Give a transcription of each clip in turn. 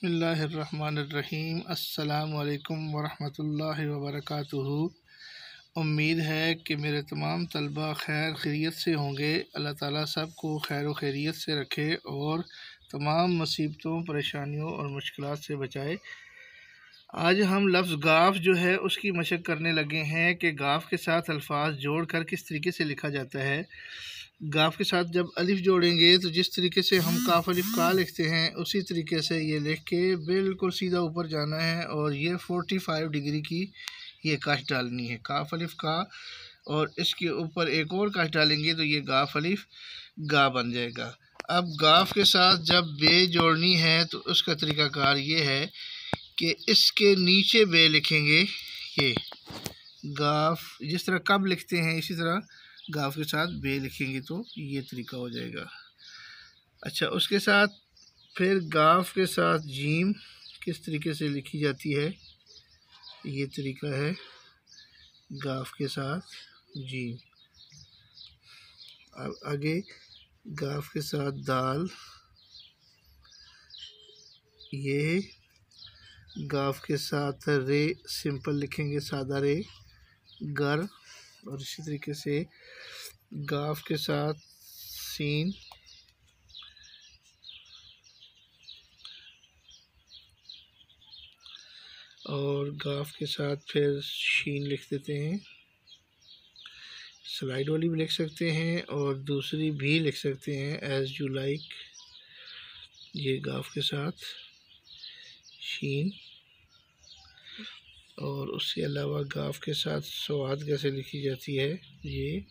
बिस्मिल्लाहिर्रहमानिर्रहीम। अस्सलामु अलैकुम वरहमतुल्लाहि वबरकातुहू। उम्मीद है कि मेरे तमाम तलबा खैर खैरियत से होंगे। अल्लाह ताला सबको खैर व खैरियत से रखे और तमाम मुसीबतों, परेशानियों और मुश्किलात से बचाए। आज हम लफ्ज़ गाफ जो है उसकी मशक करने लगे हैं कि गाफ के साथ अल्फाज जोड़कर किस तरीके से लिखा जाता है। गाफ के साथ जब अलिफ जोड़ेंगे तो जिस तरीके से हम काफ अलिफ का लिखते हैं उसी तरीके से ये लिख के बिल्कुल सीधा ऊपर जाना है और ये 45 डिग्री की ये कश डालनी है काफ अलिफ का, और इसके ऊपर एक और कश डालेंगे तो ये गाफ अलिफ गा बन जाएगा। अब गाफ के साथ जब बे जोड़नी है तो उसका तरीक़ाकार ये है कि इसके नीचे बे लिखेंगे। ये गाफ जिस तरह कब लिखते हैं इसी तरह गाफ के साथ बे लिखेंगे तो ये तरीका हो जाएगा। अच्छा, उसके साथ फिर गाफ के साथ जीम किस तरीके से लिखी जाती है, ये तरीका है गाफ के साथ जीम। अब आगे गाफ के साथ दाल, ये गाफ के साथ रे सिंपल लिखेंगे, सादा रे गर, और इसी तरीके से गाफ के साथ सीन, और गाफ के साथ फिर शीन लिख देते हैं। स्लाइड वाली भी लिख सकते हैं और दूसरी भी लिख सकते हैं, एज यू लाइक। ये गाफ के साथ शीन, और उसके अलावा गाफ के साथ स्वाद कैसे लिखी जाती है, ये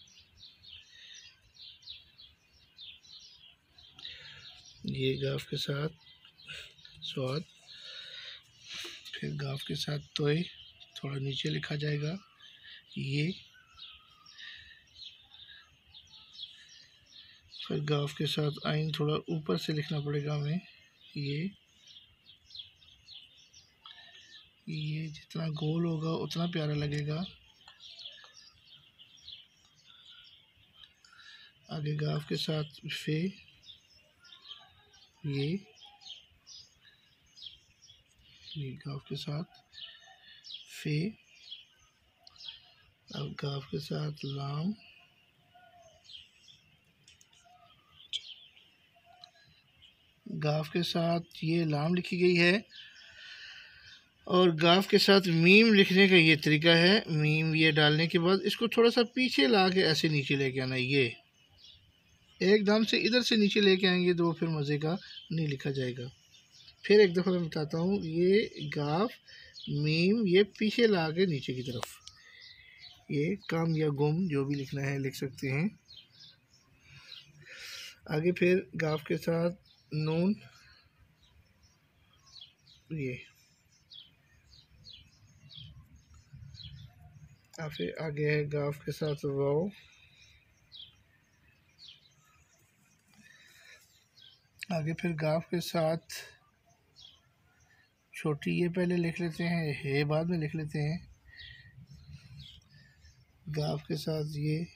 गाफ के साथ स्वाद। फिर गाफ के साथ तोय थोड़ा नीचे लिखा जाएगा, ये। फिर गाफ के साथ आइन थोड़ा ऊपर से लिखना पड़ेगा हमें, ये जितना गोल होगा उतना प्यारा लगेगा। आगे गाफ के साथ फे, ये गाफ के साथ फे। अब गाफ के साथ लाम, गाफ के साथ ये लाम लिखी गई है, और गाफ के साथ मीम लिखने का ये तरीका है। मीम ये डालने के बाद इसको थोड़ा सा पीछे ला के ऐसे नीचे लेके आना, ये एकदम से इधर से नीचे लेके आएंगे तो फिर मज़े का नहीं लिखा जाएगा। फिर एक दफ़ा मैं बताता हूँ, ये गाफ मीम ये पीछे ला के नीचे की तरफ, ये कम या गुम जो भी लिखना है लिख सकते हैं। आगे फिर गाफ के साथ नून, ये फिर आगे है गाफ के साथ वाव। आगे फिर गाफ के साथ छोटी ये पहले लिख लेते हैं, हे बाद में लिख लेते हैं। गाफ के साथ ये,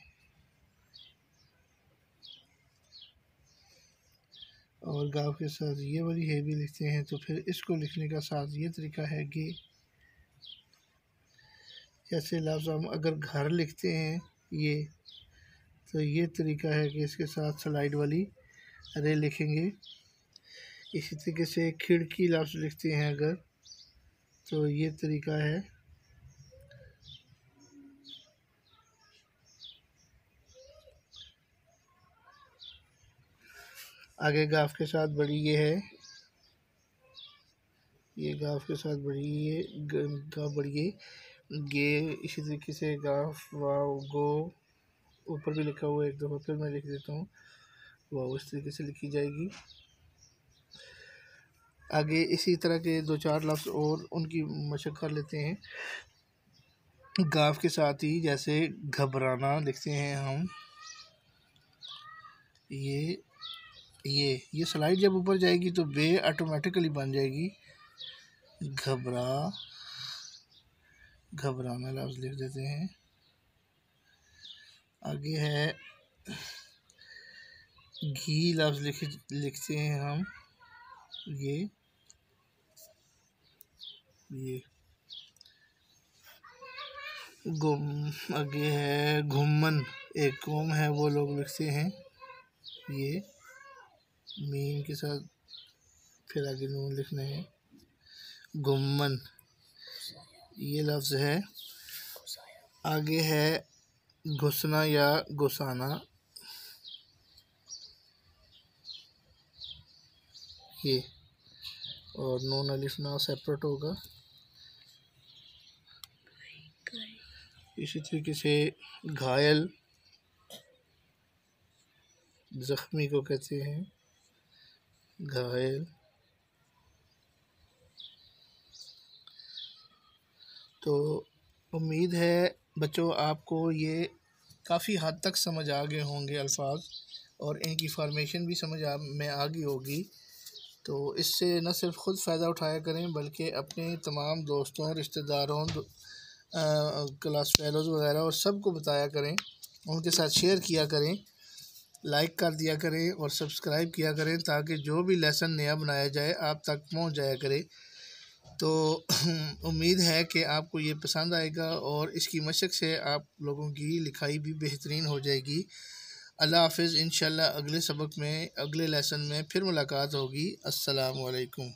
और गाफ के साथ ये वाली हे भी लिखते हैं। तो फिर इसको लिखने का साथ ये तरीका है कि जैसे लफ्ज़ हम अगर घर लिखते हैं ये, तो ये तरीका है कि इसके साथ स्लाइड वाली रे लिखेंगे। इसी तरीके से खिड़की लफ्ज़ लिखते हैं अगर, तो ये तरीका है। आगे गाफ के साथ बड़ी ये है, ये गाफ के साथ बड़ी ये गा बड़ी ये गे। इसी तरीके से गाफ वाव गो ऊपर भी लिखा हुआ है, एक दफ़ा फिर मैं लिख देता हूँ, वाव इस तरीके से लिखी जाएगी। आगे इसी तरह के दो चार लफ्ज़ और उनकी मशक कर लेते हैं। गाफ के साथ ही जैसे घबराना लिखते हैं हम, ये स्लाइड जब ऊपर जाएगी तो बे ऑटोमेटिकली बन जाएगी। घबराना लफ्ज़ लिख देते हैं। आगे है घी लफ्ज़ लिखते हैं हम, ये ये आगे है घुम्मन, एक कौम है वो लोग लिखते हैं। ये मीम के साथ फिर आगे नून लिखना है। घुम्मन ये लफ्ज़ है। आगे है घुसना या घुसाना, ये और नून अलिफ ना सेपरेट होगा। इसी तरीके से घायल, ज़ख्मी को कहते हैं घायल। तो उम्मीद है बच्चों आपको ये काफ़ी हद तक समझ आ गए होंगे अल्फाज, और इनकी फॉर्मेशन भी समझ में आ गई होगी। तो इससे न सिर्फ ख़ुद फ़ायदा उठाया करें बल्कि अपने तमाम दोस्तों, रिश्तेदारों, क्लास फेलोज़ वगैरह और सबको बताया करें, उनके साथ शेयर किया करें, लाइक कर दिया करें और सब्सक्राइब किया करें ताकि जो भी लेसन नया बनाया जाए आप तक पहुंच जाया करे। तो उम्मीद है कि आपको ये पसंद आएगा और इसकी मशक से आप लोगों की लिखाई भी बेहतरीन हो जाएगी। अल्लाह हाफ़िज़। इंशाल्लाह अगले सबक में, अगले लेसन में फिर मुलाकात होगी। अस्सलामु अलैकुम।